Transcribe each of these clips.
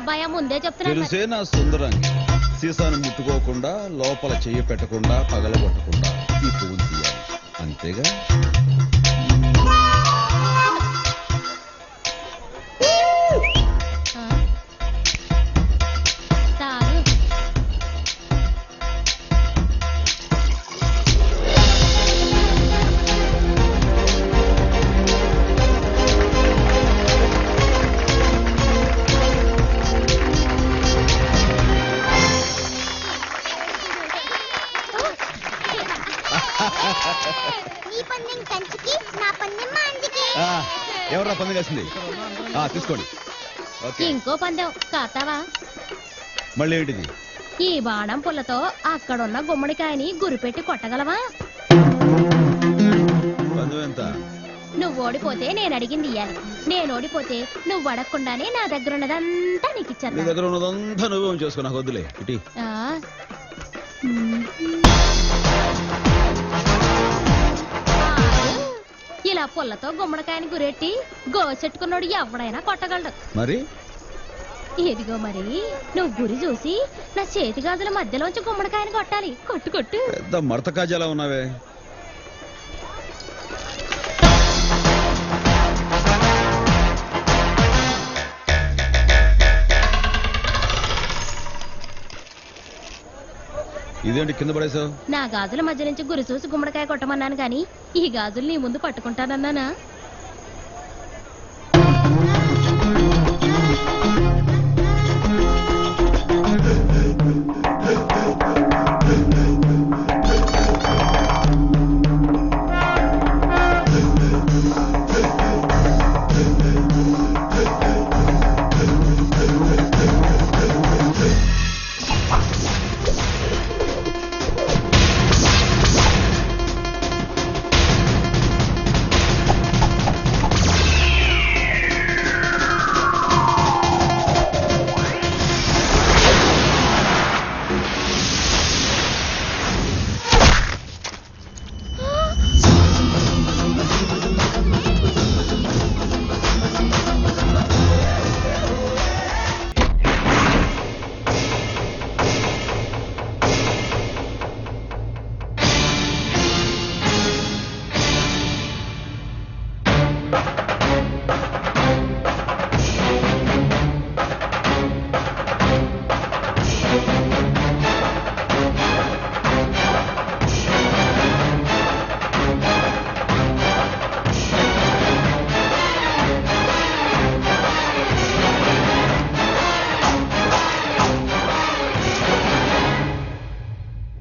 అబ్బాయా ముందే చెప్తున్నా తెలిసే నా సుందరాంగి సీసాను ముట్టుకోకుండా లోపల చెయ్యి పెట్టకుండా పగలగొట్టకుండా ఈ పువ్వులు తీయాలి అంతేగా. తాగు. ఎవరా పందెం వేసింది? తీసుకోండి. ఇంకో పందెం కాతావా? మళ్ళీ ఏంటిది? ఈ బాణం పుల్లతో అక్కడున్న గుమ్మడికాయని గురిపెట్టి కొట్టగలవా? పందెం ఎంత? నువ్వు ఓడిపోతే నేను అడిగింది ఇయ్యాలి. నేను ఓడిపోతే నువ్వు అడగకుండానే నా దగ్గర ఉన్నదంతా నీకు నీ ఇచ్చాను. దగ్గర ఉన్నదంతా నువ్వే చేసుకో, నాకు వద్దులే. ఇటీ ఇలా పుల్లతో గుమ్మడికాయని గురెట్టి గోచెట్టుకున్నాడు ఎవడైనా కొట్టగలడు. మరి ఇదిగో మరి నువ్వు గురి చూసి నా చేతి గాజుల మధ్యలోంచి గుమ్మడికాయని కొట్టాలి. కొట్టు కొట్టు. పెద్ద మడత కాజాలా ఉన్నావే. ఇదేంటి కింద పడేసావు? నా గాజుల మధ్య నుంచి గురి చూసి గుమ్మడికాయ కొట్టమన్నాను గాని ఈ గాజులు నీ ముందు పట్టుకుంటానన్నానా?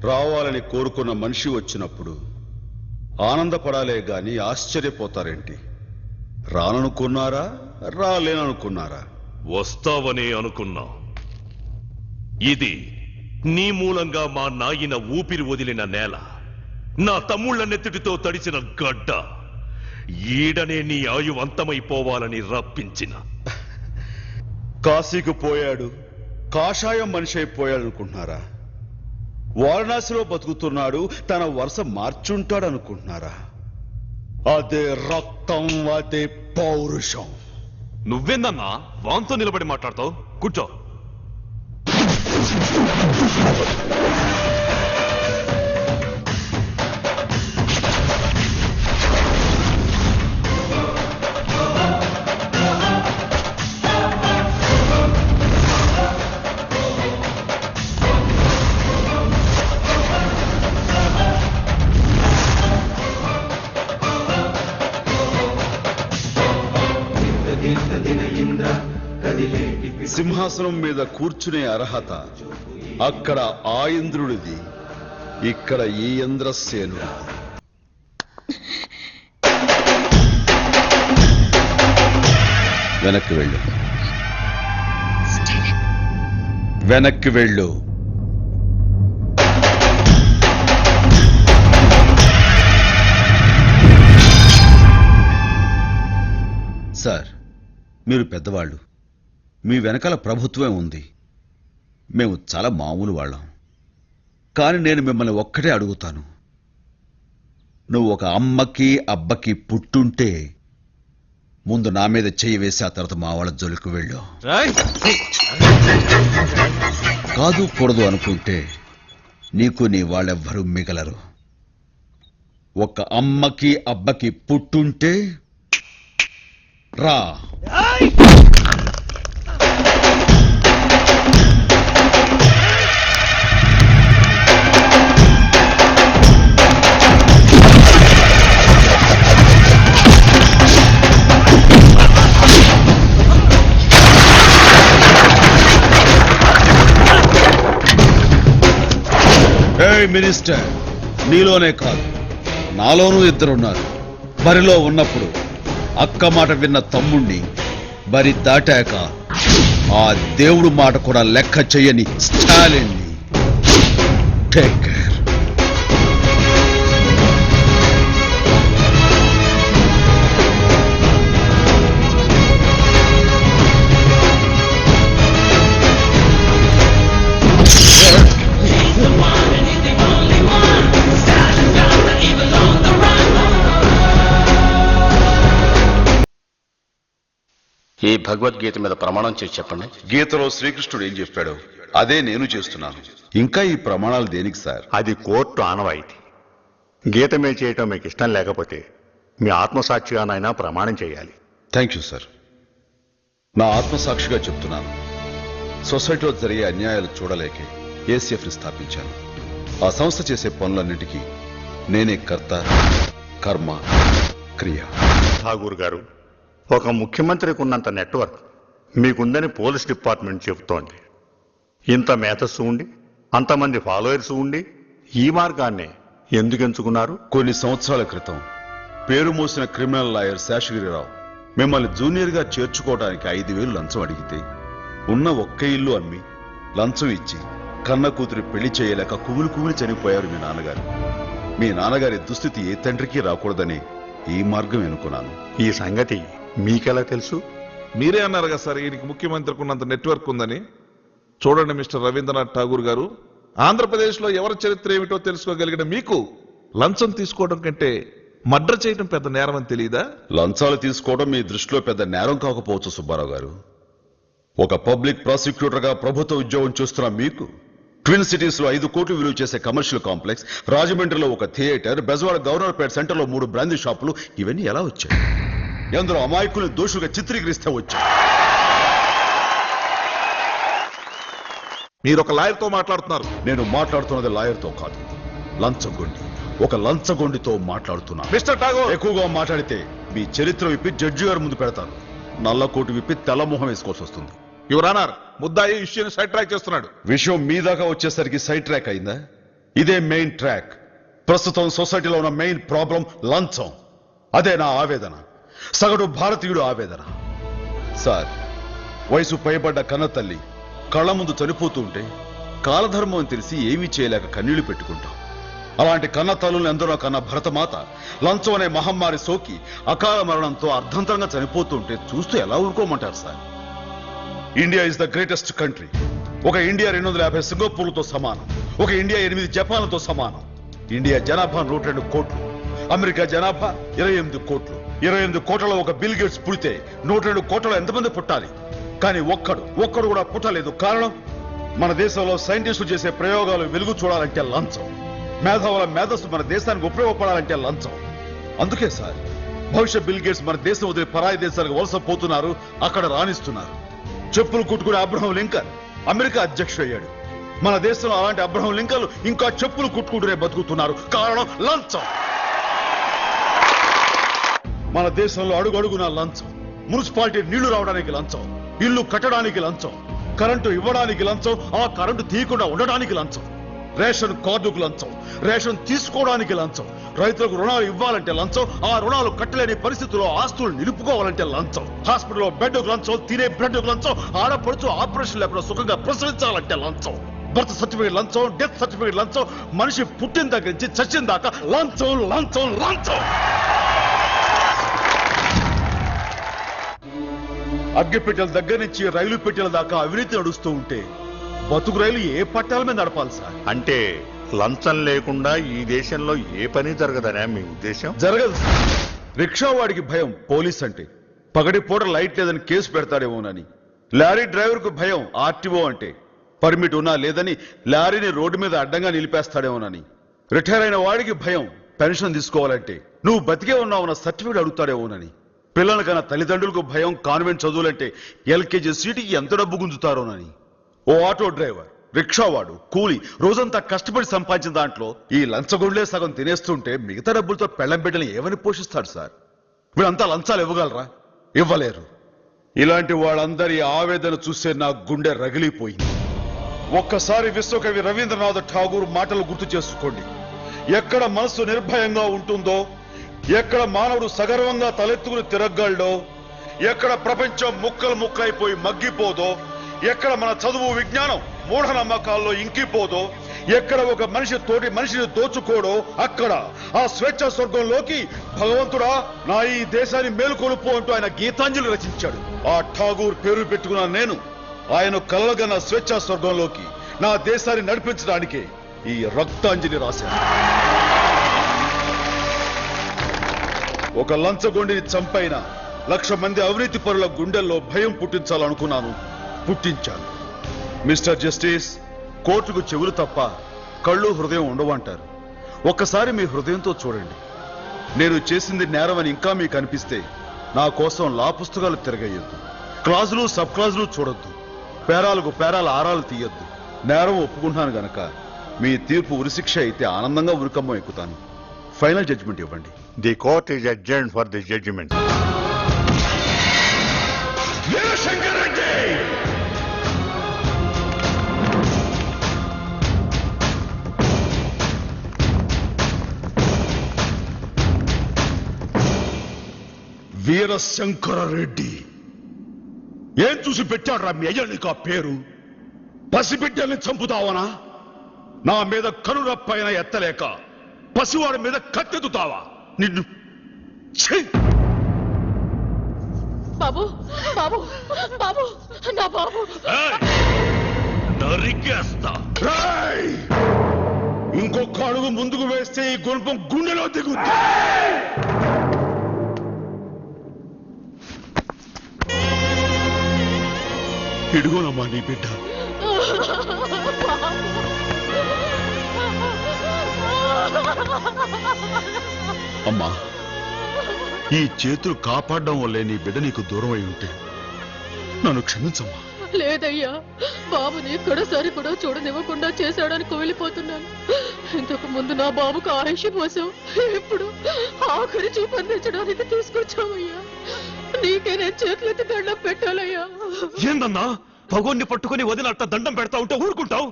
రావాలని కోరుకున్న మనిషి వచ్చినప్పుడు ఆనందపడాలే గాని ఆశ్చర్యపోతారేంటి? రాననుకున్నారా, రాలేననుకున్నారా? వస్తావని అనుకున్నా. ఇది నీ మూలంగా మా నాయన ఊపిరి వదిలిన నేల, నా తమ్ముళ్ల నెత్తిటితో తడిచిన గడ్డ. ఈడనే నీ ఆయు అంతమైపోవాలని రప్పించిన. కాశీకి పోయాడు, కాషాయం మనిషి అయిపోయాడనుకుంటున్నారా? వారణాసిలో బతుకుతున్నాడు, తన వరుస మార్చుంటాడనుకుంటున్నారా? అదే రక్తం, అదే పౌరుషం. నువ్వేందన్నా వాంతో నిలబడి మాట్లాడతావు? కూర్చో. సింహాసనం మీద కూర్చునే అర్హత అక్కడ ఆ ఇంద్రుడిది, ఇక్కడ ఈ ఇంద్రసేనుడు. వెనక్కి వెళ్ళు, వెనక్కి వెళ్ళు. సార్, మీరు పెద్దవాళ్ళు, మీ వెనకాల ప్రభుత్వం ఉంది. మేము చాలా మామూలు వాళ్ళం. కానీ నేను మిమ్మల్ని ఒక్కటే అడుగుతాను. నువ్వు ఒక అమ్మకి అబ్బకి పుట్టుంటే ముందు నా మీద చెయ్యి వేసి ఆ తర్వాత మా వాళ్ళ జోలికి వెళ్ళు. కాదు కూడదు అనుకుంటే నీకు నీ వాళ్ళెవ్వరూ మిగలరు. ఒక అమ్మకి అబ్బకి పుట్టుంటే రా. మినిస్టర్, నీలోనే కాదు నాలోనూ ఇద్దరున్నారు. బరిలో ఉన్నప్పుడు అక్క మాట విన్న తమ్ముణ్ణి, బరి దాటాక ఆ దేవుడు మాట కూడా లెక్క చెయ్యని స్టాలిన్ని. Take care. ఈ భగవద్గీత మీద ప్రమాణం చేసి చెప్పండి. గీతలో శ్రీకృష్ణుడు ఏం చెప్పాడో అదే నేను చేస్తున్నాను. ఇంకా ఈ ప్రమాణాలు దేనికి సార్? అది కోర్టు ఆనవాయితీ. గీత మీద చేయటం మీకు ఇష్టం లేకపోతే మీ ఆత్మసాక్షిగానైనా ప్రమాణం చేయాలి. Thank you sir. నా ఆత్మసాక్షిగా చెప్తున్నాను. సొసైటీలో జరిగే అన్యాయాలు చూడలేకే ఏసీఎఫ్ని స్థాపించాను. ఆ సంస్థ చేసే పనులన్నిటికీ నేనే కర్త, కర్మ, క్రియ. ఠాగూర్ గారు, ఒక ముఖ్యమంత్రికి ఉన్నంత నెట్వర్క్ మీకుందని పోలీస్ డిపార్ట్మెంట్ చెబుతోంది. ఇంత మేధస్సు ఉండి, అంతమంది ఫాలోయర్స్ ఉండి ఈ మార్గాన్ని ఎందుకు ఎంచుకున్నారు? కొన్ని సంవత్సరాల క్రితం పేరు మోసిన క్రిమినల్ లాయర్ శేషగిరిరావు మిమ్మల్ని జూనియర్గా చేర్చుకోవడానికి 5,000 లంచం అడిగితే ఉన్న ఒక్క ఇల్లు అమ్మి లంచం ఇచ్చి కన్న కూతురి పెళ్లి చేయలేక కుమిలి చనిపోయారు మీ నాన్నగారు. మీ నాన్నగారి దుస్థితి ఏ తండ్రికి రాకూడదని ఈ మార్గం ఎన్నుకున్నాను. ఈ సంగతి మీకెలా తెలుసు? మీరే అన్నారు కదా సార్ ఈయనకి ముఖ్యమంత్రికి ఉన్నంత నెట్వర్క్ ఉందని. చూడండి మిస్టర్ రవీంద్రనాథ్ ఠాగూర్ గారు, ఆంధ్రప్రదేశ్లో ఎవరి చరిత్ర ఏమిటో తెలుసుకోగలిగిన మీకు లంచం తీసుకోవడం కంటే మర్డర్ చేయడం పెద్ద నేరం అని తెలియదా? లంచాలు తీసుకోవడం మీ దృష్టిలో పెద్ద నేరం కాకపోవచ్చు సుబ్బారావు గారు. ఒక పబ్లిక్ ప్రాసిక్యూటర్గా ప్రభుత్వ ఉద్యోగం చేస్తున్న మీకు ట్విన్ సిటీస్ లో 5 కోట్లు విలువ చేసే కమర్షియల్ కాంప్లెక్స్, రాజమండ్రిలో ఒక థియేటర్, బెజవాడ గవర్నర్పేట సెంటర్లో 3 బ్రాందీ షాపులు, ఇవన్నీ ఎలా వచ్చాయి? ఎందరో అమాయకుల్ని దోషులుగా చిత్రీకరిస్తే వచ్చాయి. మీరు ఒక లాయర్తో మాట్లాడుతున్నారు. నేను మాట్లాడుతున్నది లాయర్తో కాదు, లంచగొండి. ఒక లంచగొండితో మాట్లాడుతున్నా. మిస్టర్ ఠాగూర్, ఎక్కువగా మాట్లాడితే మీ చరిత్ర విప్పి జడ్జి గారి ముందు పెడతాను. నల్ల కోటు విప్పి తెల్లమొహం వేసుకోవాల్సి వస్తుంది. యువర్ ఆనర్, ముద్దాయి ఇష్యూని సైడ్ ట్రాక్ చేస్తున్నాడు. విషయం మీ దాకా వచ్చేసరికి సైడ్ ట్రాక్ అయిందా? ఇదే మెయిన్ ట్రాక్. ప్రస్తుతం సొసైటీలో ఉన్న మెయిన్ ప్రాబ్లం లంచం. అదే నా ఆవేదన, సగటు భారతీయుడు ఆవేదన. సార్, వయసు పైబడ్డ కన్న తల్లి కళ్ళ ముందు చనిపోతూ ఉంటే కాలధర్మం అని తెలిసి ఏమీ చేయలేక కన్నీళ్లు పెట్టుకుంటాం. అలాంటి కన్న తల్లుల్ని ఎందరో కన్న భరతమాత లంచం అనే మహమ్మారి సోకి అకాల మరణంతో అర్ధంతరంగా చనిపోతూ ఉంటే చూస్తూ ఎలా ఊరుకోమంటారు sir? India is the greatest country. ఒక ఇండియా 250 సింగపూర్లతో సమానం. ఒక ఇండియా 8 జపాన్లతో సమానం. ఇండియా జనాభా 102 కోట్లు. అమెరికా జనాభా 28 కోట్లు. 28 కోట్లలో ఒక బిల్ గేట్స్ పుడితే 102 కోట్లలో ఎంతమంది పుట్టాలి? కానీ ఒక్కడు కూడా పుట్టలేదు. కారణం, మన దేశంలో సైంటిస్టులు చేసే ప్రయోగాలు వెలుగు చూడాలంటే లంచం. మేధావుల మేధస్సు మన దేశానికి ఉపయోగపడాలంటే లంచం. అందుకే సార్, భవిష్యత్ బిల్ గేట్స్ మన దేశం వదిలి పరాయి దేశాలకు వలస పోతున్నారు, అక్కడ రాణిస్తున్నారు. చెప్పులు కుట్టుకునే అబ్రహం లింకన్ అమెరికా అధ్యక్షుడు అయ్యాడు. మన దేశంలో అలాంటి అబ్రహం లింకన్లు ఇంకా చెప్పులు కుట్టుకుంటూనే బతుకుతున్నారు. కారణం లంచం. మన దేశంలో అడుగడుగునా లంచం. మున్సిపాలిటీ నీళ్లు రావడానికి లంచం, ఇల్లు కట్టడానికి లంచం, కరెంటు ఇవ్వడానికి లంచం, ఆ కరెంటు తీయకుండా ఉండడానికి లంచం, రేషన్ కార్డుకు లంచం, రేషన్ తీసుకోవడానికి లంచం, రైతులకు రుణాలు ఇవ్వాలంటే లంచం, ఆ రుణాలు కట్టలేని పరిస్థితుల్లో ఆస్తులు నిలుపుకోవాలంటే లంచం, హాస్పిటల్లో బెడ్కు లంచం, తినే బ్రెడ్కు లంచం, ఆడపడుచు ఆపరేషన్ లేకుండా సుఖంగా ప్రసవించాలంటే లంచం, బర్త్ సర్టిఫికేట్ లంచం, డెత్ సర్టిఫికేట్ లంచం, మనిషి పుట్టిన దగ్గర నుంచి చచ్చిన దాకా లంచం లంచం లంచం. అగ్గిపెట్టెల దగ్గర నుంచి రైలు పెట్టెల దాకా అవినీతి నడుస్తూ ఉంటే బతుకు రైలు ఏ పట్టాల మీద నడపాలి సార్? అంటే లంచం లేకుండా ఈ దేశంలో ఏ పని జరగదనే మీ ఉద్దేశం? జరగదు సార్. రిక్షా వాడికి భయం పోలీస్ అంటే, పగటిపూట లైట్ లేదని కేసు పెడతాడేమోనని. లారీ డ్రైవర్కు భయం ఆర్టీఓ అంటే పర్మిట్ ఉన్నా లేదని లారీని రోడ్డు మీద అడ్డంగా నిలిపేస్తాడేమోనని. రిటైర్ అయిన వాడికి భయం పెన్షన్ తీసుకోవాలంటే నువ్వు బతికే ఉన్నావున్న సర్టిఫికేట్ అడుగుతాడేమోనని. పిల్లలకన్నా తల్లిదండ్రులకు భయం కాన్వెంట్ చదువులంటే ఎల్కేజీ సీటుకి ఎంత డబ్బు గుంజుతారోనని. ఓ ఆటో డ్రైవర్, రిక్షావాడు, కూలి రోజంతా కష్టపడి సంపాదించిన దాంట్లో ఈ లంచగొండ్లే సగం తినేస్తుంటే మిగతా డబ్బులతో పెళ్లం బిడ్డలు ఏమని పోషిస్తాడు సార్? వీళ్ళంతా లంచాలు ఇవ్వగలరా? ఇవ్వలేరు. ఇలాంటి వాళ్ళందరి ఆవేదన చూసే నా గుండె రగిలిపోయింది. ఒక్కసారి విశ్వకవి రవీంద్రనాథ్ ఠాగూర్ మాటలు గుర్తు చేసుకోండి. ఎక్కడ మనస్సు నిర్భయంగా ఉంటుందో, ఎక్కడ మానవుడు సగర్వంగా తలెత్తుకుని తిరగలడో, ఎక్కడ ప్రపంచం ముక్కలు ముక్కలైపోయి మగ్గిపోదో, ఎక్కడ మన చదువు విజ్ఞానం మూఢనమ్మకాల్లో ఇంకిపోదో, ఎక్కడ ఒక మనిషి తోటి మనిషిని దోచుకోడో అక్కడ ఆ స్వేచ్ఛ స్వర్గంలోకి భగవంతుడా నా ఈ దేశాన్ని మేలుకొలుపు అంటూ ఆయన గీతాంజలి రచించాడు. ఆ ఠాగూర్ పేరు పెట్టుకున్న నేను ఆయన కలలుగన్న స్వేచ్ఛ స్వర్గంలోకి నా దేశాన్ని నడిపించడానికే ఈ రక్తాంజలి రాశాను. ఒక లంచగొండిని చంపైన 1,00,000 మంది అవినీతి పరుల గుండెల్లో భయం పుట్టించాలనుకున్నాను, పుట్టించాను. మిస్టర్ జస్టిస్, కోర్టుకు చెవులు తప్ప కళ్ళు హృదయం ఉండవంటారు. ఒక్కసారి మీ హృదయంతో చూడండి. నేను చేసింది నేరమని ఇంకా మీకు అనిపిస్తే నా కోసం లా పుస్తకాలు తిరగేయొద్దు, క్లాజులు సబ్ క్లాజులు చూడొద్దు, పేరాలకు పేరాల ఆరాలు తీయొద్దు. నేరం ఒప్పుకుంటున్నాను గనక మీ తీర్పు ఉరిశిక్ష అయితే ఆనందంగా ఉరికమ్మం ఎక్కుతాను. ఫైనల్ జడ్జిమెంట్ ఇవ్వండి. The court is adjourned for the judgment. Veerashankara Reddy. ఏం చూసి పెట్టాడు రా మీ అయ్య నీకు ఆ పేరు? పసిబిడ్డల్ని చంపుతావనా? నా మీద కనురప్పైన ఎత్తలేక పసివాడి మీద కత్తెత్తుతావా? నిన్ను బాబు బాబు బాబు నా బాబు నరికేస్తా. ఇంకొక అడుగు ముందుకు వేస్తే ఈ గుణపం గుండెలో దిగుద్ది. ఇడుగోనమ్మా నీ బిడ్డ. అమ్మా, ఈ చేతులు కాపాడడం వల్లే నీ బిడ్డ నీకు దూరం అయి ఉంటే నన్ను క్షమించమ్మా. లేదయ్యా, బాబుని ఎక్కడోసారి కూడా చూడనివ్వకుండా చేశాడని కోలిపోతున్నాను. ఇంతకు ముందు నా బాబుకు ఆయుష్ పోసాం, ఇప్పుడు ఆఖరి చూపు అందించడానికి తీసుకొచ్చామయ్యా. నీకే నేను చేతులెత్తి దండం పెట్టాలయ్యా. ఏందన్నా పగోన్ని పట్టుకుని వదినట్ట దండం పెడతా ఉంటే ఊరుకుంటావు?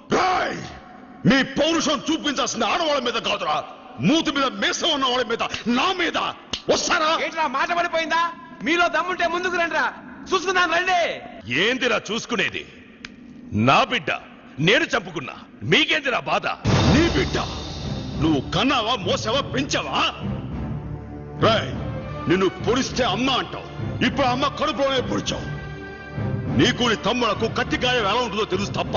మీ పౌరుషం చూపించాల్సిన ఆడవాళ్ళ మీద కాదురా, మూతి మీద మేసం ఉన్న వాళ్ళ మీద, నా మీద వస్తారా? ఏంట్రా మాట పడిపోయిందా? మీలో దమ్ముంటే ముందుకు రండిరా, చూసుకుందాం రండి. ఏందిరా చూసుకునేది? నా బిడ్డ నేను చంపుకున్నా, మీకేందిరా బాధ? నీ బిడ్డ నువ్వు కన్నావా, మోసావా, పెంచావా? రాయ్, నిన్ను పొడిస్తే అమ్మ అంటావు, ఇప్పుడు అమ్మ కడుపులోనే పొడిచావు. నీకు నీ తమ్ములకు కత్తి గాయం ఎలా ఉంటుందో తెలుసు తప్ప,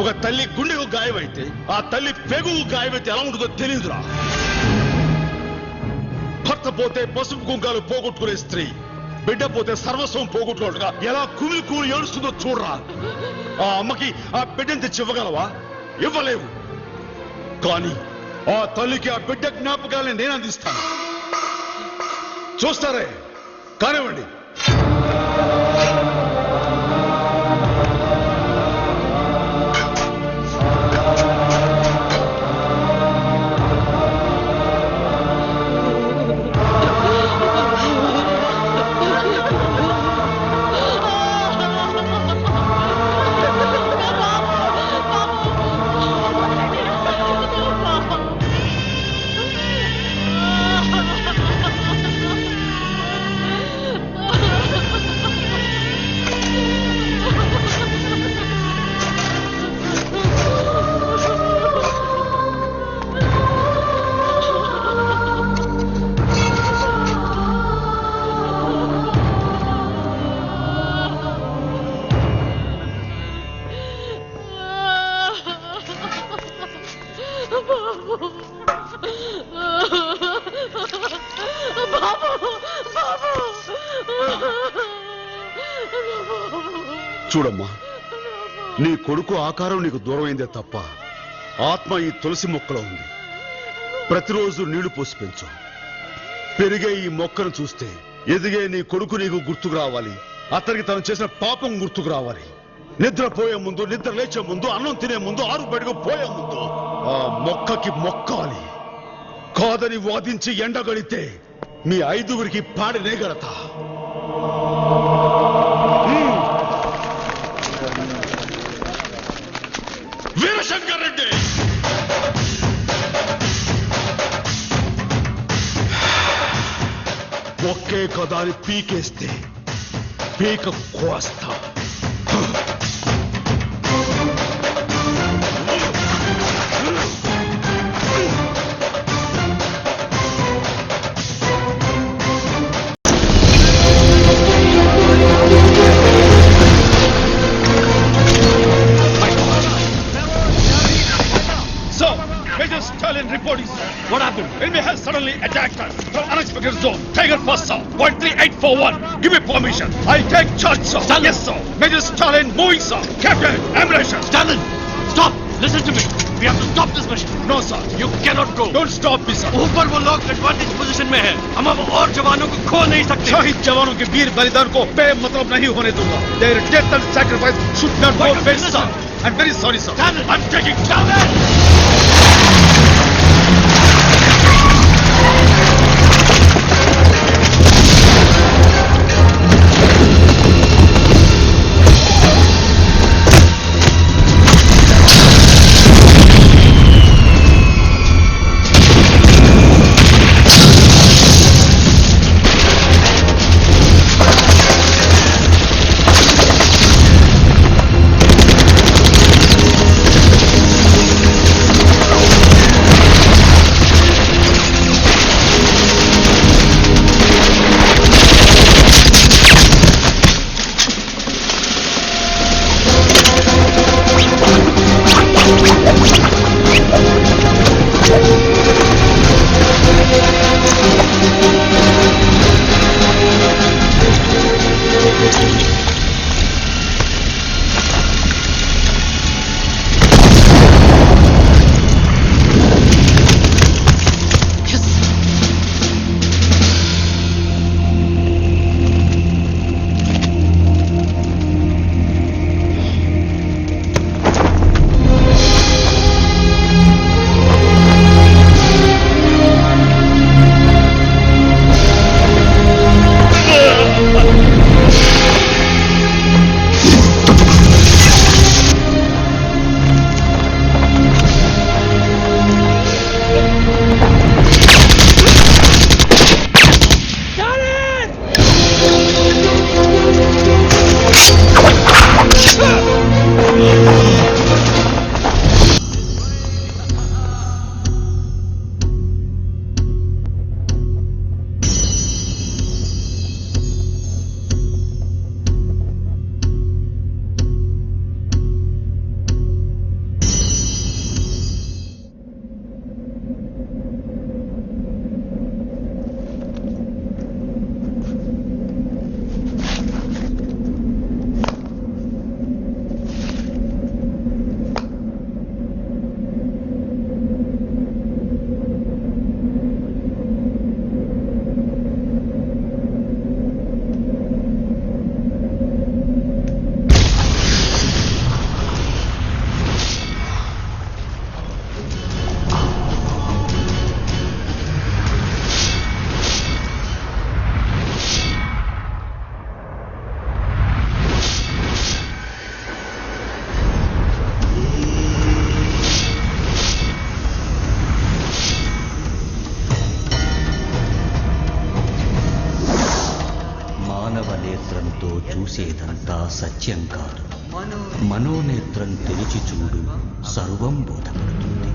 ఒక తల్లి గుండెకు గాయమైతే ఆ తల్లి పెగుకు గాయమైతే ఎలా ఉంటుందో తెలియదురా. భర్త పోతే పసుపు కుంకాలు పోగొట్టుకునే స్త్రీ బిడ్డ పోతే సర్వస్వం పోగొట్టుకోవట్టుగా ఎలా కుమిలి కూలి ఏడుస్తుందో చూడరా. ఆ అమ్మకి ఆ బిడ్డను తెచ్చి ఇవ్వగలవా? ఇవ్వలేవు. కానీ ఆ తల్లికి ఆ బిడ్డ జ్ఞాపకాలని నేను అందిస్తాను. చూస్తారే, కానివ్వండి. చూడమ్మా, నీ కొడుకు ఆకారం నీకు దూరమైందే తప్ప ఆత్మ ఈ తులసి మొక్కలో ఉంది. ప్రతిరోజు నీళ్లు పోసి పెంచు. పెరిగే ఈ మొక్కను చూస్తే ఎదిగే నీ కొడుకు నీకు గుర్తుకు రావాలి. అతనికి తను చేసిన పాపం గుర్తుకు రావాలి. నిద్రపోయే ముందు, నిద్ర లేచే ముందు, అన్నం తినే ముందు, ఆరు బయటకు పోయే ముందు ఆ మొక్కకి మొక్కాలి. కాదని వాదించి ఎండగడితే మీ 5గురికి పాడనేగడతా. వీరశంకర్ రెడ్డి, ఒకే కదా అని పీకేస్తే పీక కోస్తా. Major Stalin reporting, sir. What happened? Enemy has suddenly attacked us from unexpected zone. Tiger first, sir. 13841. Give me permission. I take charge, sir. Stalin. Yes, sir. Major Stalin moving, sir. Captain, ammunition. Stalin, stop. Listen to me. We have to stop this mission. No, sir. You cannot go. Don't stop me, sir. ऊपर वो लोग advantage position में है. हम अब और जवानों को खो नहीं सकते. शहीद जवानों के वीर बलिदान को बेमतलब नहीं होने दूंगा. Their death and sacrifice should not go waste, sir. I'm very sorry, sir. Stalin, I'm taking Stalin. చూసేదంతా సత్యం కాదు. మనోనేత్రం తెరిచి చూడు, సర్వం బోధపడుతుంది.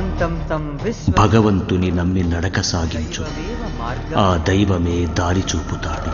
భగవంతం తం విశ్వ భగవంతుని నమ్మి నడక సాగించు, ఆ దైవమే దారి చూపుతాడు.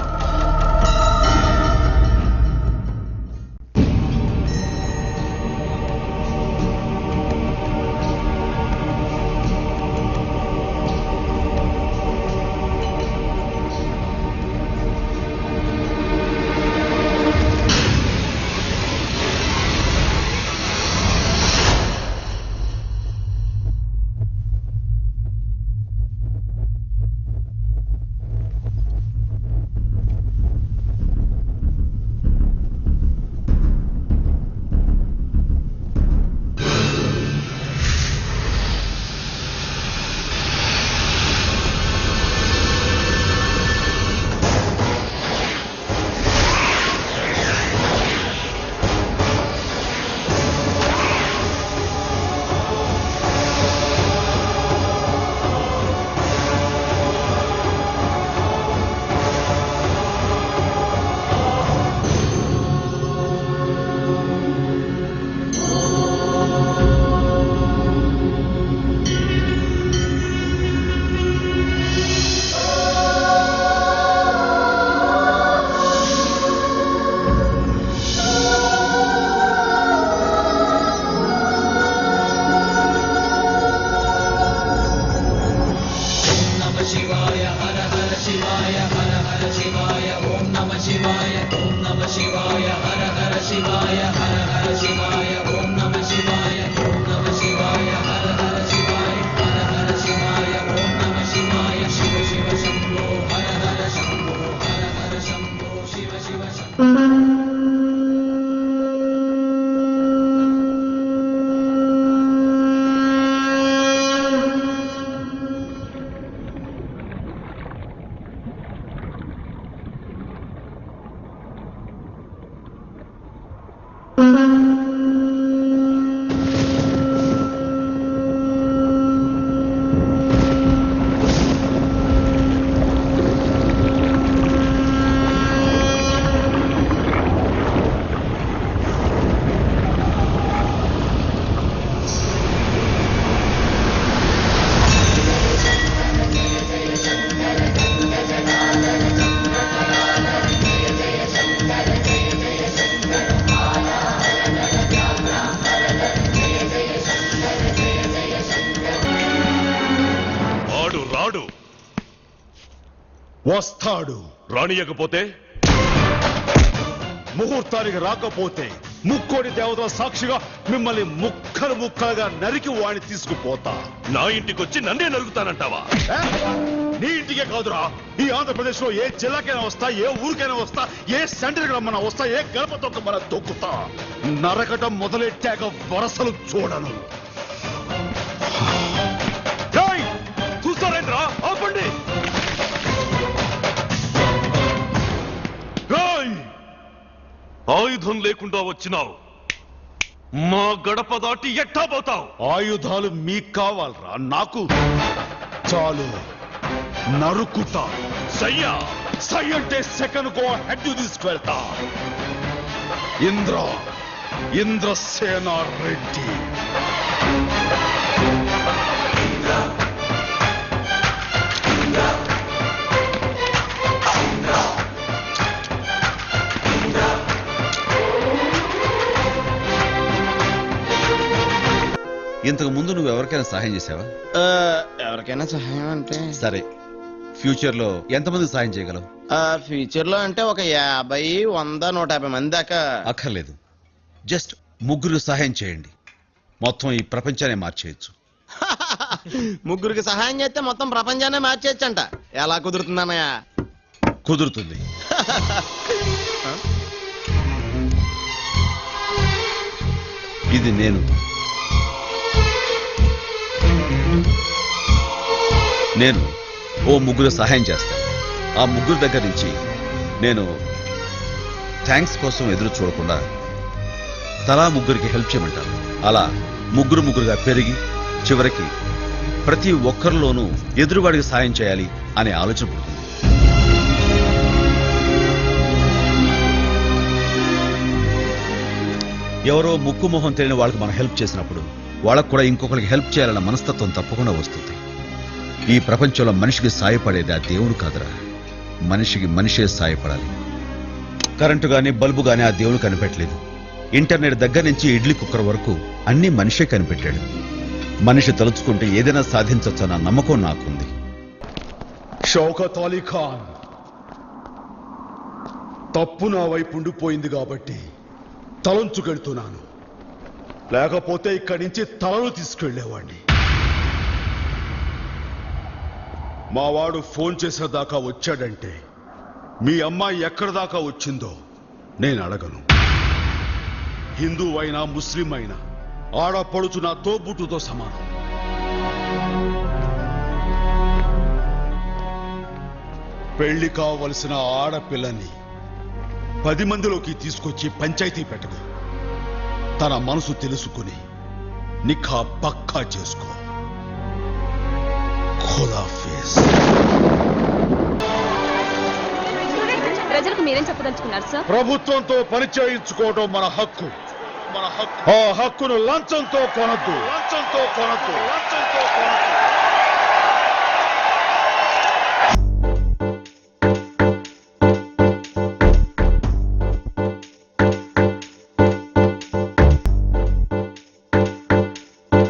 వస్తాడు. రానియకపోతే, ముహూర్తానికి రాకపోతే ముక్కోడి దేవతల సాక్షిగా మిమ్మల్ని ముక్కలు ముక్కలుగా నరికి వాడిని తీసుకుపోతా. నా ఇంటికొచ్చి నన్నే నరుగుతానంటావా? నీ ఇంటికే కాదురా, ఈ ఆంధ్రప్రదేశ్ లో ఏ జిల్లాకైనా వస్తా, ఏ ఊరికైనా వస్తా, ఏ సెంటర్ రమ్మన్నా వస్తా, ఏ గడప తొక్కమన్నా తొక్కుతా. నరకటం మొదలెట్టాక వరసలు చూడను. చూస్తారేంద్రా, ఆపండి. ఆయుధం లేకుండా వచ్చినావు, మా గడప దాటి ఎట్టా పోతావు? ఆయుధాలు మీకు కావాలరా, నాకు చాలు. నరుకుతా. సయ్యా, సై అంటే సెకండ్ కో హెడ్ తీసుకెళ్తా. ఇంద్రసేన రెడ్డి. ఇంతకు ముందు నువ్వు ఎవరికైనా సహాయం చేసావా? ఎవరికైనా సహాయం అంటే సరే, ఫ్యూచర్ లో ఎంతమందికి సహాయం చేయగలవు? ఫ్యూచర్ లో అంటే ఒక 50, 100, 150 మంది దాకా. అక్కర్లేదు, జస్ట్ 3 సహాయం చేయండి, మొత్తం ఈ ప్రపంచాన్ని మార్చేయచ్చు. 3 సహాయం చేస్తే మొత్తం ప్రపంచాన్ని మార్చేయచ్చంట. ఎలా కుదురుతుందన్నయ్య? కుదురుతుంది. ఇది నేను ఓ 3 సహాయం చేస్తాను. ఆ 3 దగ్గర నుంచి నేను థ్యాంక్స్ కోసం ఎదురు చూడకుండా తలా 3కి హెల్ప్ చేయమంటాను. అలా 3గా పెరిగి చివరికి ప్రతి ఒక్కరిలోనూ ఎదురువాడికి సాయం చేయాలి అనే ఆలోచన పుడుతుంది. ఎవరో ముక్కు మొహం తెలియని వాళ్ళకి మనం హెల్ప్ చేసినప్పుడు వాళ్ళకు కూడా ఇంకొకరికి హెల్ప్ చేయాలన్న మనస్తత్వం తప్పకుండా వస్తుంది. ఈ ప్రపంచంలో మనిషికి సాయపడేది ఆ దేవుడు కాదురా, మనిషికి మనిషే సాయపడాలి. కరెంటు గాని బల్బు గాని ఆ దేవుడు కనిపెట్టలేదు. ఇంటర్నెట్ దగ్గర నుంచి ఇడ్లీ కుక్కర్ వరకు అన్ని మనిషే కనిపెట్టాడు. మనిషి తలుచుకుంటే ఏదైనా సాధించొచ్చన్న నమ్మకం నాకుంది. షౌకత్ అలీ ఖాన్, తప్పు నా వైపు ఉండిపోయింది కాబట్టి తలంచుకెళ్తున్నాను, లేకపోతే ఇక్కడి నుంచి తలను తీసుకెళ్లేవాడిని. మావాడు ఫోన్ చేసేదాకా వచ్చాడంటే మీ అమ్మాయి ఎక్కడి దాకా వచ్చిందో నేను అడగను. హిందూ అయినా ముస్లిం అయినా ఆడపడుచు నా తోబుట్టుతో సమానం. పెళ్లి కావలసిన ఆడపిల్లని 10 మందిలోకి తీసుకొచ్చి పంచాయతీ పెట్టకు. తన మనసు తెలుసుకుని నిఖా పక్కా చేసుకో. ఖుదాఫిజ్. ప్రజలకు మీరేం చెప్పదలుచుకున్నారు సార్? ప్రభుత్వంతో పని చేయించుకోవడం మన హక్కు. ఆ హక్కును లంచంతో కొనద్దు.